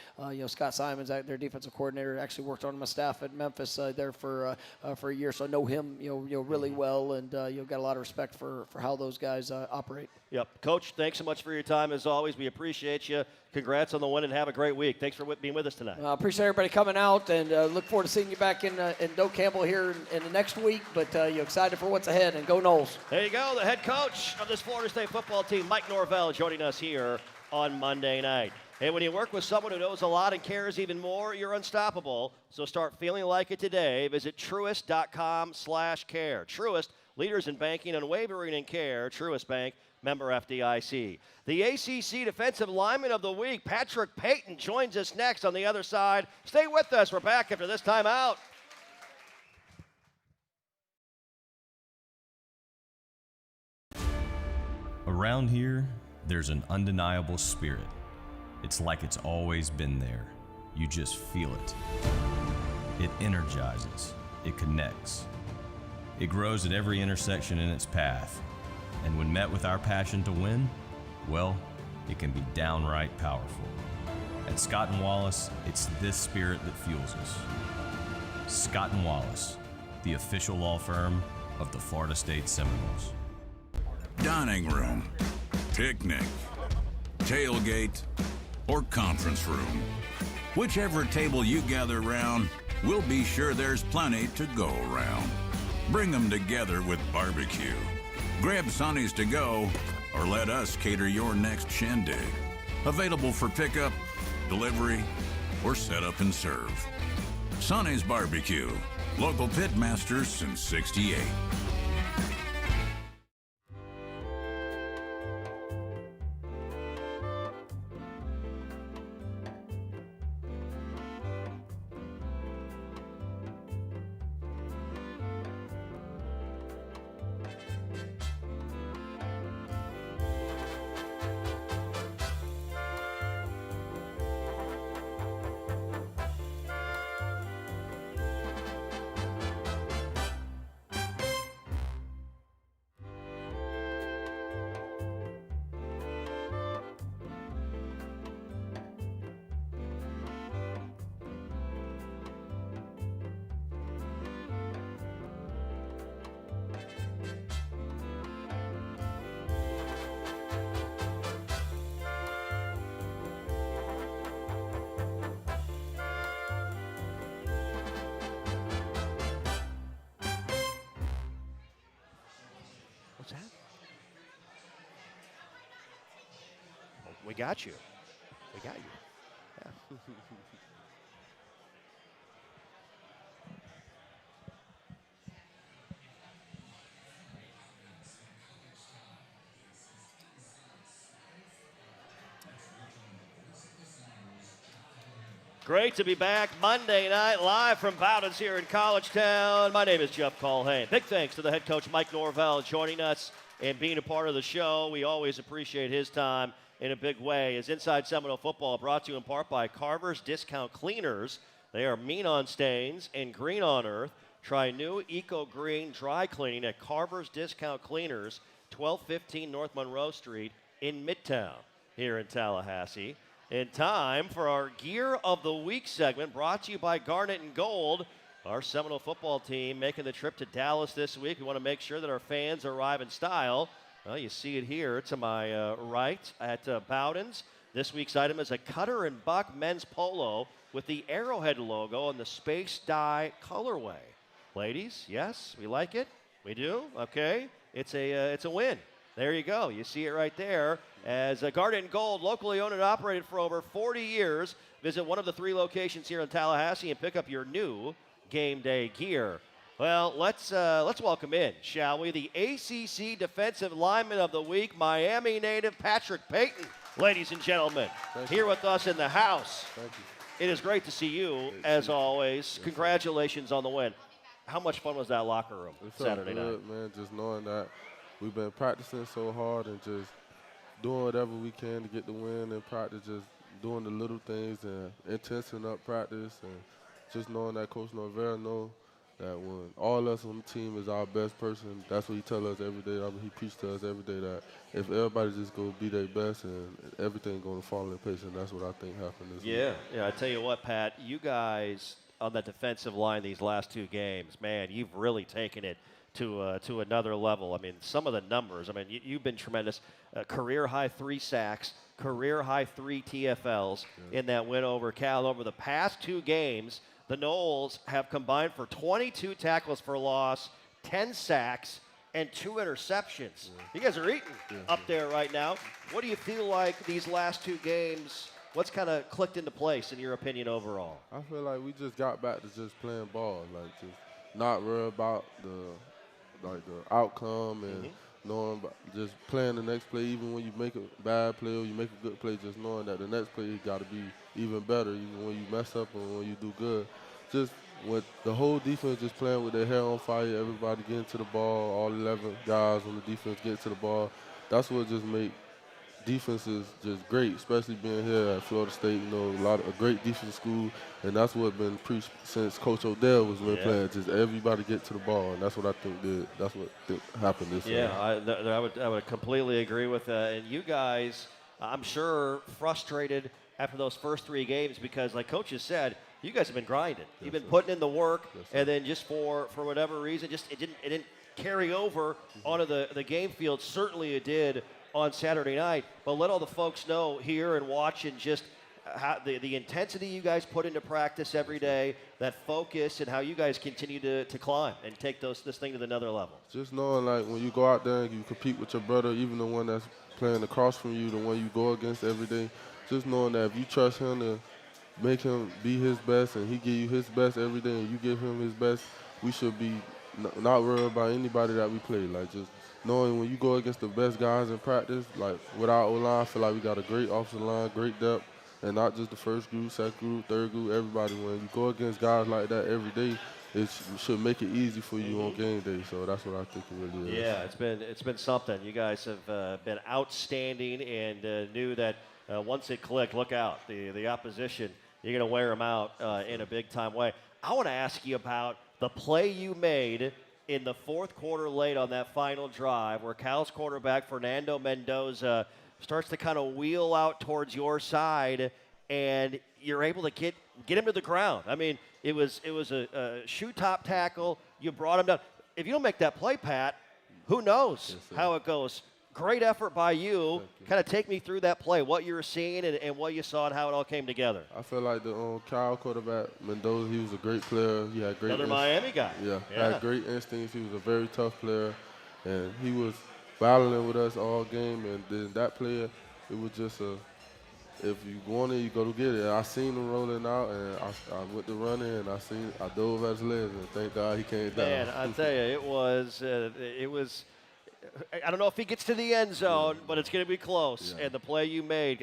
Scott Simons, their defensive coordinator, actually worked on my staff at Memphis there for a year, so I know him really well, and got a lot of respect for how those guys operate. Yep, Coach, thanks so much for your time as always. We appreciate you. Congrats on the win and have a great week. Thanks for being with us tonight. I appreciate everybody coming out, and look forward to seeing you back in Doak Campbell here in the next week. But you're excited for what's ahead, and go Noles. There you go, the head coach of this Florida State football team, Mike Norvell, joining us here on Monday night. And when you work with someone who knows a lot and cares even more, you're unstoppable. So start feeling like it today. Visit Truist.com/care. Truist, leaders in banking, unwavering in care. Truist Bank, member FDIC. The ACC Defensive Lineman of the Week, Patrick Payton, joins us next on the other side. Stay with us. We're back after this timeout. Around here, there's an undeniable spirit. It's like it's always been there. You just feel it. It energizes. It connects. It grows at every intersection in its path. And when met with our passion to win, well, it can be downright powerful. At Scott & Wallace, it's this spirit that fuels us. Scott & Wallace, the official law firm of the Florida State Seminoles. Dining room, picnic, tailgate, or conference room. Whichever table you gather around, we'll be sure there's plenty to go around. Bring them together with barbecue. Grab Sonny's to go, or let us cater your next shindig. Available for pickup, delivery, or set up and serve. Sonny's Barbecue, local pitmasters since '68. What's that? Oh, we got you. We got you. Yeah. Great to be back Monday night live from Bowden's here in College Town. My name is Jeff Culhane. Big thanks to the head coach Mike Norvell joining us and being a part of the show. We always appreciate his time in a big way. As Inside Seminole Football brought to you in part by Carver's Discount Cleaners. They are mean on stains and green on earth. Try new Eco Green dry cleaning at Carver's Discount Cleaners, 1215 North Monroe Street in Midtown here in Tallahassee. In time for our Gear of the Week segment brought to you by Garnet and Gold. Our Seminole football team making the trip to Dallas this week. We want to make sure that our fans arrive in style. Well, you see it here to my right at Bowden's. This week's item is a Cutter and Buck men's polo with the Arrowhead logo and the Space Dye colorway. Ladies, yes, we like it. We do. Okay, it's a win. There you go. You see it right there. As Garnet and Gold, locally owned and operated for over 40 years. Visit one of the 3 locations here in Tallahassee and pick up your new game day gear. Well, let's welcome in, shall we, the ACC Defensive Lineman of the Week, Miami native Patrick Payton, ladies and gentlemen, here with us in the house. Thank you. It is great to see you, as always. Congratulations on the win. How much fun was that locker room Saturday night? Man, just knowing that we've been practicing so hard and just doing whatever we can to get the win in practice, just doing the little things and intensing up practice, and just knowing that Coach Norvell knows that when all of us on the team is our best person, that's what he tells us every day. I mean, he preaches to us every day that if everybody just go be their best and everything going to fall in place, and that's what I think happened this week. Yeah, I tell you what, Pat, you guys on that defensive line these last 2 games, man, you've really taken it to another level. I mean, some of the numbers, I mean, you've been tremendous. Career-high 3 sacks, career-high 3 TFLs in that win over Cal. Over the past 2 games, the Noles have combined for 22 tackles for loss, 10 sacks, and 2 interceptions. You guys are eating up there right now. What do you feel like these last 2 games, what's kind of clicked into place in your opinion overall? I feel like we just got back to just playing ball, like just not worry about the outcome and knowing just playing the next play. Even when you make a bad play or you make a good play, just knowing that the next play got to be even better, even when you mess up and when you do good. Just with the whole defense just playing with their hair on fire, everybody getting to the ball, all 11 guys on the defense getting to the ball, that's what just make defenses just great, especially being here at Florida State. You know, a great defense school, and that's what been preached since Coach Odell was been playing. Just everybody get to the ball, and that's what I think that's what happened this year. Yeah, I would completely agree with that. And you guys, I'm sure, frustrated after those first 3 games because, like Coach has said, you guys have been grinding. You've been putting in the work, and then just for whatever reason, just it didn't carry over onto the game field. Certainly it did on Saturday night, but let all the folks know here and watching just how the intensity you guys put into practice every day, that focus, and how you guys continue to climb and take this thing to another level. Just knowing, like, when you go out there and you compete with your brother, even the one that's playing across from you, the one you go against every day, just knowing that if you trust him to make him be his best and he give you his best every day and you give him his best, we should be not worried about anybody that we play. Like, just knowing when you go against the best guys in practice, like with our O-line, I feel like we got a great offensive line, great depth, and not just the first group, second group, third group, everybody. When you go against guys like that every day, it should make it easy for you on game day. So that's what I think it really is. Yeah, it's been something. You guys have been outstanding, and knew that once it clicked, look out. The opposition, you're going to wear them out in a big-time way. I want to ask you about the play you made in the fourth quarter late on that final drive where Cal's quarterback, Fernando Mendoza, starts to kind of wheel out towards your side, and you're able to get him to the ground. I mean, it was a shoe top tackle. You brought him down. If you don't make that play, Pat, who knows how it goes. Great effort by you. Kind of take me through that play, what you were seeing and what you saw and how it all came together. I feel like the Cal quarterback, Mendoza, he was a great player. He had great Another Miami guy. Yeah, had great instincts. He was a very tough player, and he was battling with us all game. And then that player, it was just if you want it, you go to get it. And I seen him rolling out, and I went to running, and I dove at his legs, and thank God he came down. Man, I tell you, it was. I don't know if he gets to the end zone, but it's going to be close. And the play you made,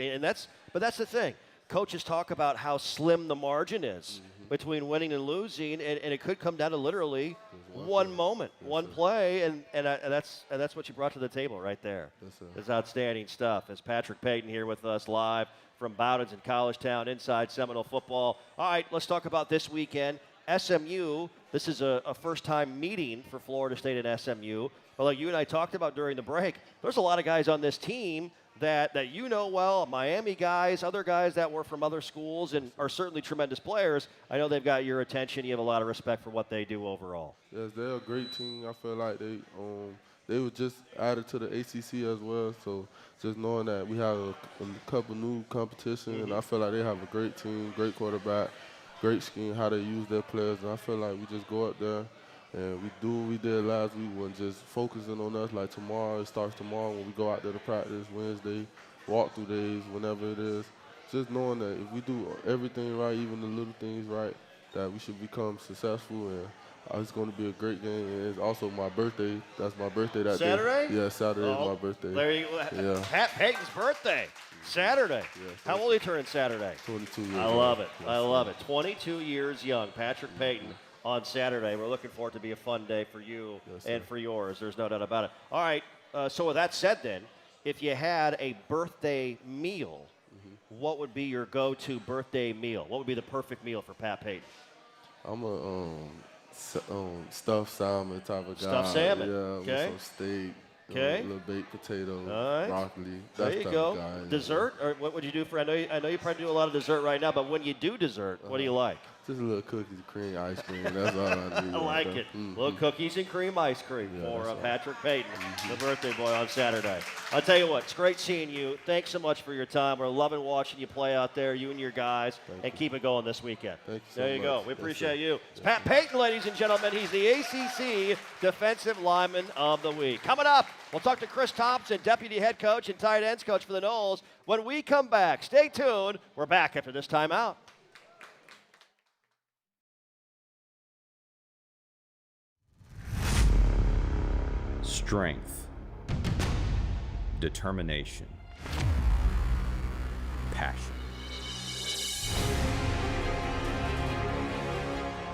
but that's the thing. Coaches talk about how slim the margin is between winning and losing, and it could come down to literally one moment, one play, and that's what you brought to the table right there. It's outstanding stuff. As Patrick Payton here with us live from Bowdens in College Town, Inside Seminole Football. All right, let's talk about this weekend. SMU, this is a first-time meeting for Florida State and SMU. But like you and I talked about during the break, there's a lot of guys on this team that you know well, Miami guys, other guys that were from other schools and are certainly tremendous players. I know they've got your attention. You have a lot of respect for what they do overall. Yes, they're a great team. I feel like they were just added to the ACC as well. So just knowing that we have a couple new competition, and I feel like they have a great team, great quarterback, great scheme, how they use their players. And I feel like we just go out there and we do what we did last week, when just focusing on us. Like tomorrow, it starts tomorrow when we go out there to practice, Wednesday, walkthrough days, whenever it is. Just knowing that if we do everything right, even the little things right, that we should become successful. And it's going to be a great game. And it's also my birthday. That's my birthday that Saturday? day. Yeah, Saturday is my birthday. There you go. Pat Payton's birthday. Saturday. Yes, How old are you turning Saturday? 22 years I love it. I love it. 22 years young. Patrick Payton on Saturday. We're looking forward to be a fun day for you and for yours. There's no doubt about it. All right. So with that said then, if you had a birthday meal, what would be your go-to birthday meal? What would be the perfect meal for Pat Payton? I'm a stuffed salmon type of guy. Stuffed salmon. Yeah, with some steak. Okay. A little baked potato, right. broccoli. There you go. Dessert? Or what would you do for? I know you probably do a lot of dessert right now, but when you do dessert, what do you like? Just a little cookies and cream ice cream. That's all I need. I like it. Little cookies and cream ice cream for Patrick Payton, the birthday boy on Saturday. I'll tell you what, it's great seeing you. Thanks so much for your time. We're loving watching you play out there, you and your guys, and keep it going this weekend. Thank you so There you much. go. We appreciate you. It's Pat Payton, ladies and gentlemen. He's the ACC Defensive Lineman of the Week. Coming up, we'll talk to Chris Thomsen, Deputy Head Coach and Tight Ends Coach for the Noles. When we come back, stay tuned. We're back after this timeout. Strength, determination, passion.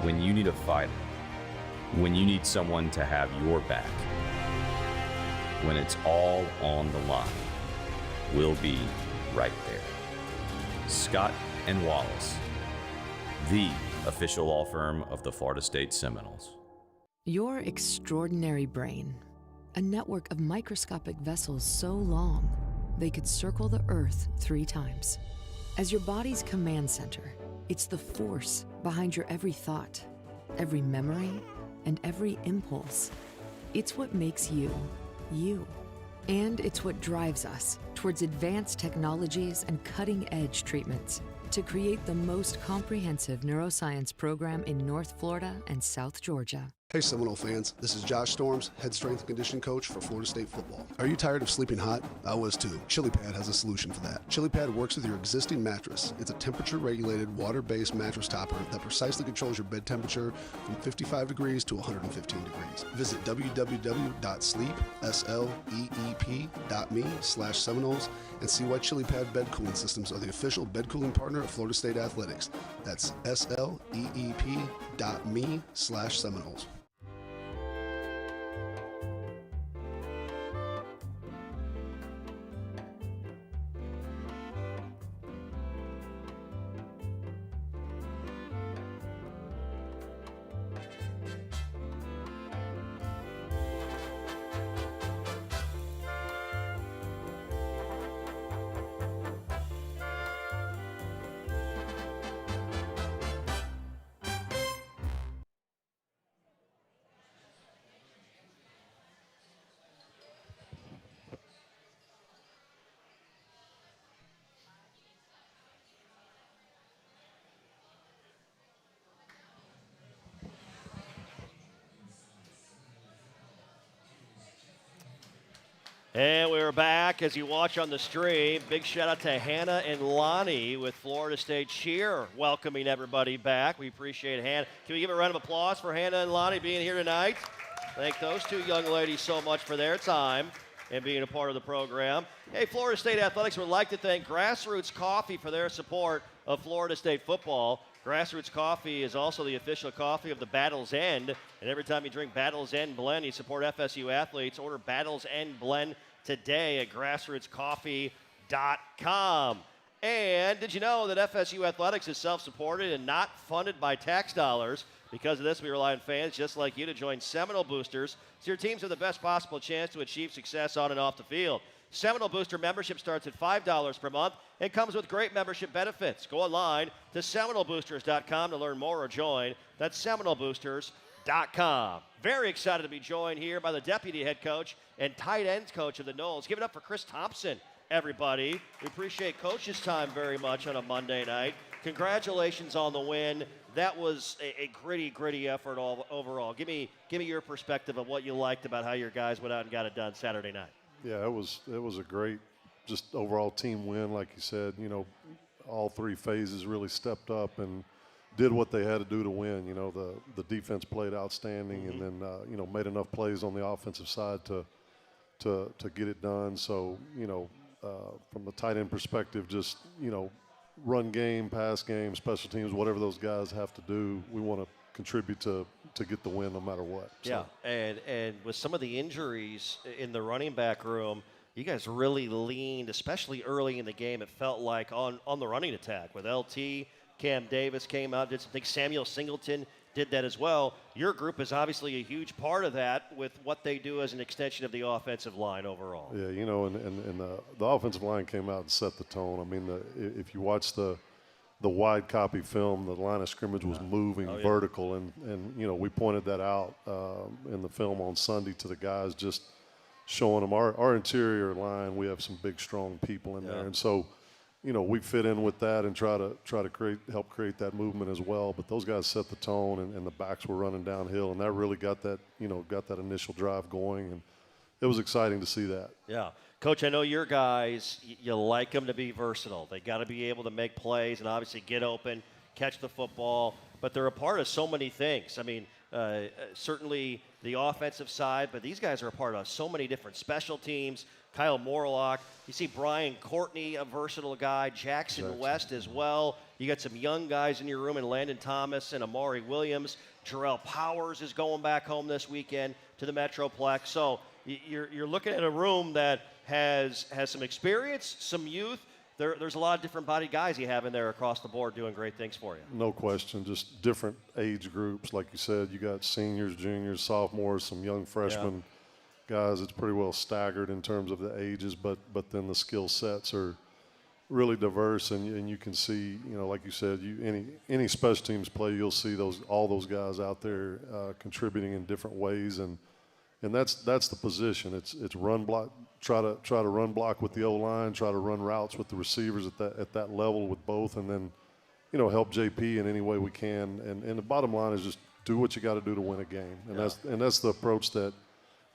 When you need a fighter, when you need someone to have your back, When it's all on the line, we'll be right there. Scott and Wallace, the official law firm of the Florida State Seminoles. Your extraordinary brain, a network of microscopic vessels so long they could circle the Earth 3 times. As your body's command center, it's the force behind your every thought, every memory, and every impulse. It's what makes you, you. And it's what drives us towards advanced technologies and cutting-edge treatments to create the most comprehensive neuroscience program in North Florida and South Georgia. Hey Seminole fans, this is Josh Storms, head strength and conditioning coach for Florida State football. Are you tired of sleeping hot? I was too. Chili Pad has a solution for that. Chili Pad works with your existing mattress. It's a temperature-regulated, water-based mattress topper that precisely controls your bed temperature from 55 degrees to 115 degrees. Visit www.sleep.me/Seminoles and see why Chili Pad bed cooling systems are the official bed cooling partner of Florida State Athletics. That's sleep.me/Seminoles. And we're back as you watch on the stream. Big shout out to Hannah and Lonnie with Florida State Cheer welcoming everybody back. We appreciate Hannah. Can we give a round of applause for Hannah and Lonnie being here tonight? Thank those 2 young ladies so much for their time and being a part of the program. Hey, Florida State Athletics would like to thank Grassroots Coffee for their support of Florida State football. Grassroots Coffee is also the official coffee of the Battle's End. And every time you drink Battle's End Blend, you support FSU athletes. Order Battle's End Blend today at grassrootscoffee.com. And did you know that FSU Athletics is self-supported and not funded by tax dollars? Because of this, we rely on fans just like you to join Seminole Boosters so your teams have the best possible chance to achieve success on and off the field. Seminole Booster membership starts at $5 per month and comes with great membership benefits. Go online to SeminoleBoosters.com to learn more or join. That's SeminoleBoosters.com. Very excited to be joined here by the deputy head coach and tight ends coach of the Noles. Give it up for Chris Thomsen, everybody. We appreciate Coach's time very much on a Monday night. Congratulations on the win. That was a gritty effort overall. Give me your perspective of what you liked about how your guys went out and got it done Saturday night. Yeah, it was a great, just overall team win. Like you said, you know, all 3 phases really stepped up and did what they had to do to win. You know, the defense played outstanding, and then you know, made enough plays on the offensive side to get it done. So, you know, from the tight end perspective, just, you know, run game, pass game, special teams, whatever those guys have to do, we want to contribute to get the win no matter what. So. Yeah, and with some of the injuries in the running back room, you guys really leaned, especially early in the game, it felt like, on the running attack. With LT, Cam Davis came out, did something. Samuel Singleton did that as well. Your group is obviously a huge part of that with what they do as an extension of the offensive line overall. Yeah, you know, and the offensive line came out and set the tone. I mean, if you watch the wide copy film, the line of scrimmage was moving vertical, and you know, we pointed that out in the film on Sunday to the guys, just showing them our interior line. We have some big, strong people in there, and so, you know, we fit in with that and try to help create that movement as well. But those guys set the tone, and the backs were running downhill, and that really got that initial drive going, and it was exciting to see that. Yeah. Coach, I know your guys, you like them to be versatile. They got to be able to make plays and obviously get open, catch the football, but they're a part of so many things. I mean, certainly the offensive side, but these guys are a part of so many different special teams. Kyle Morlock, you see Brian Courtney, a versatile guy, Jackson West as well. You got some young guys in your room, and Landon Thomas and Amari Williams. Jarrell Powers is going back home this weekend to the Metroplex. So you're looking at a room that has some experience, some youth. There's a lot of different body guys you have in there across the board doing great things for you. No question, just different age groups. Like you said, you got seniors, juniors, sophomores, some young freshmen guys. It's pretty well staggered in terms of the ages, but then the skill sets are really diverse, and you can see, like you said, any special teams play, you'll see all those guys out there contributing in different ways, and that's the position. It's run block, try to run block with the O-line, try to run routes with the receivers at that level with both, and then help JP in any way we can. And the bottom line is just do what you got to do to win a game, and that's the approach that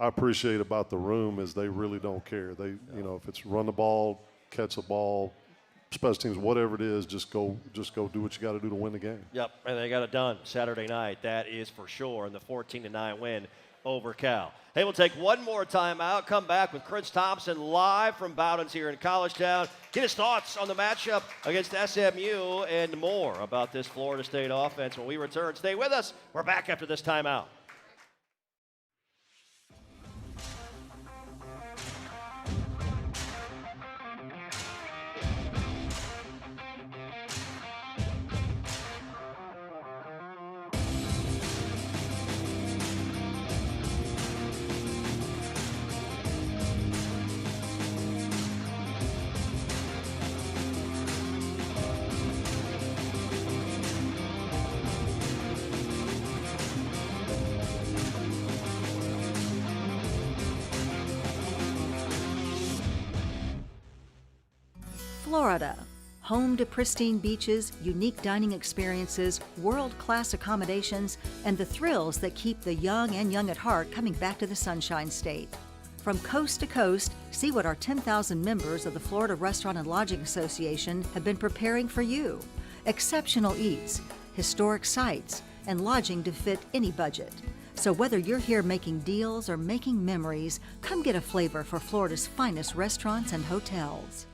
I appreciate about the room is they really don't care. They if it's run the ball, catch the ball, special teams, whatever it is, just go do what you got to do to win the game. Yep, and they got it done Saturday night. That is for sure, in the 14-9 win over Cal. Hey, we'll take one more timeout. Come back with Chris Thomsen live from Bowden's here in College Town. Get his thoughts on the matchup against SMU and more about this Florida State offense when we return. Stay with us. We're back after this timeout. Florida, home to pristine beaches, unique dining experiences, world-class accommodations, and the thrills that keep the young and young at heart coming back to the Sunshine State. From coast to coast, see what our 10,000 members of the Florida Restaurant and Lodging Association have been preparing for you. Exceptional eats, historic sites, and lodging to fit any budget. So whether you're here making deals or making memories, come get a flavor for Florida's finest restaurants and hotels.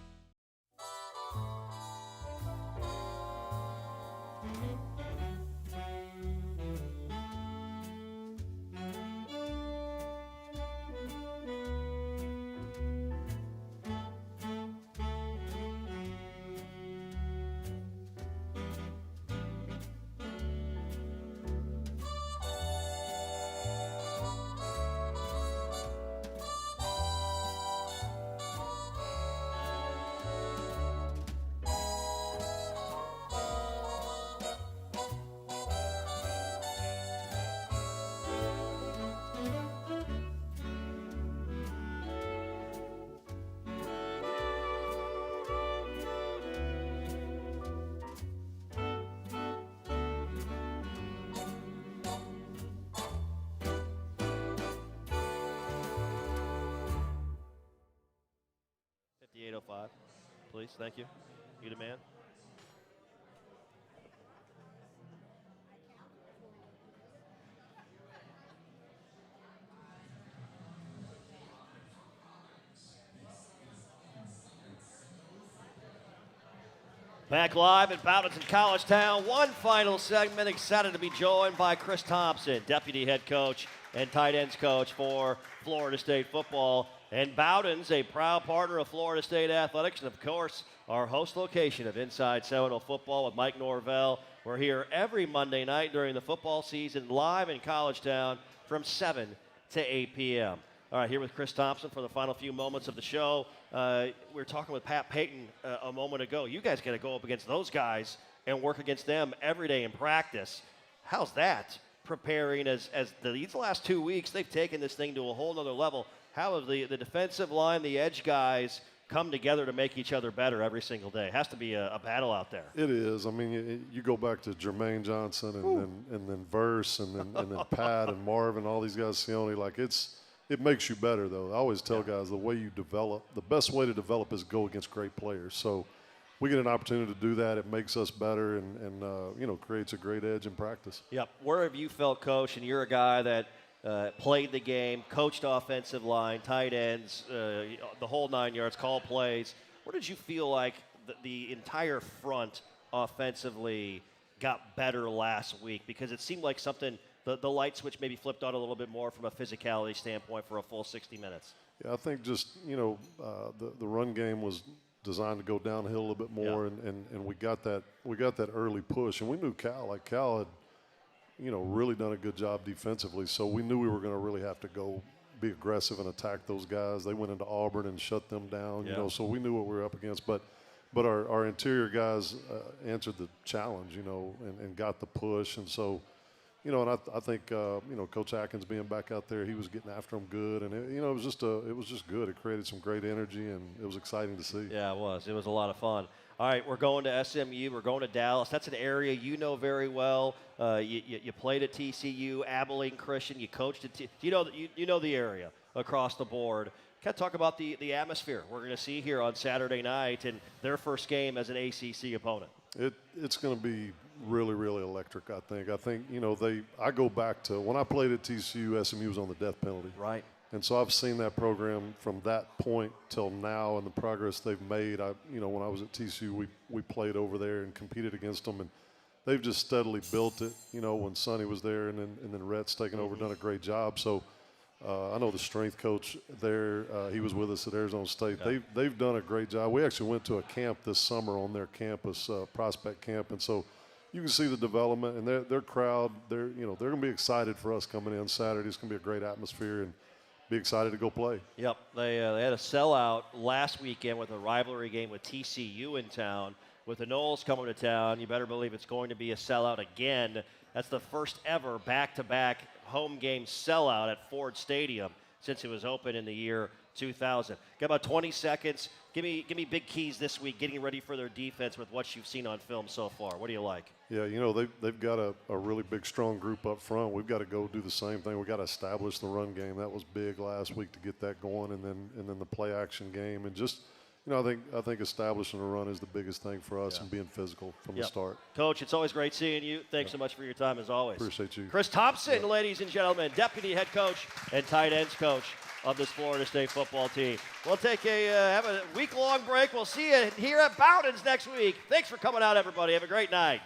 Please, thank you. You the man. Back live at Bowden's in College Town. One final segment. Excited to be joined by Chris Thomsen, Deputy Head Coach and Tight Ends Coach for Florida State Football. And Bowden's, a proud partner of Florida State Athletics, and of course, our host location of Inside Seminole Football with Mike Norvell. We're here every Monday night during the football season, live in College Town from 7 to 8 p.m. All right, here with Chris Thomsen for the final few moments of the show. We were talking with Payton a moment ago. You guys got to go up against those guys and work against them every day in practice. How's that preparing as these last 2 weeks, they've taken this thing to a whole nother level. How have the defensive line, the edge guys come together to make each other better every single day? It has to be a battle out there. It is. I mean, you go back to Jermaine Johnson and then Verse and then Pat and Marvin, all these guys, Sione, like it makes you better, though. I always tell guys the way you develop, the best way to develop is go against great players. So we get an opportunity to do that. It makes us better and creates a great edge in practice. Yep. Where have you felt, Coach, and you're a guy that played the game, coached offensive line, tight ends, the whole 9 yards, call plays. Where did you feel like the entire front offensively got better last week? Because it seemed like something, the light switch maybe flipped on a little bit more from a physicality standpoint for a full 60 minutes. Yeah, I think just, the run game was designed to go downhill a little bit more, and we got that early push. And we knew Cal had, really done a good job defensively, so we knew we were going to really have to go be aggressive and attack those guys. They went into Auburn and shut them down, so we knew what we were up against. But our interior guys answered the challenge, and got the push. And so, and I think, Coach Atkins being back out there, he was getting after them good. And, it was just good. It created some great energy, and it was exciting to see. Yeah, it was. It was a lot of fun. All right, we're going to SMU. We're going to Dallas. That's an area you know very well. You played at TCU, Abilene Christian. You coached at you know the area across the board. Kind of talk about the atmosphere we're going to see here on Saturday night and their first game as an ACC opponent. It's going to be really, really electric, I think. I go back to when I played at TCU, SMU was on the death penalty. Right. And so I've seen that program from that point till now and the progress they've made. When I was at TCU, we played over there and competed against them, and they've just steadily built it. When Sonny was there, and then Rhett's taken over, done a great job. So I know the strength coach there. He was with us at Arizona State. Yeah. They've done a great job. We actually went to a camp this summer on their campus, prospect camp, and so you can see the development and their crowd. They're going to be excited for us coming in Saturday. It's going to be a great atmosphere and be excited to go play. Yep, they had a sellout last weekend with a rivalry game with TCU in town. With the Noles coming to town, you better believe it's going to be a sellout again. That's the first ever back-to-back home game sellout at Ford Stadium since it was open in the year 2000. Got about 20 seconds. Give me big keys this week, getting ready for their defense with what you've seen on film so far. What do you like? Yeah, they've got a really big, strong group up front. We've got to go do the same thing. We've got to establish the run game. That was big last week to get that going, and then the play action game. And just, I think establishing a run is the biggest thing for us and being physical from the start. Coach, it's always great seeing you. Thanks so much for your time as always. Appreciate you. Chris Thomsen, ladies and gentlemen, deputy head coach and tight ends coach of this Florida State football team. We'll take have a week-long break. We'll see you here at Bowden's next week. Thanks for coming out, everybody. Have a great night.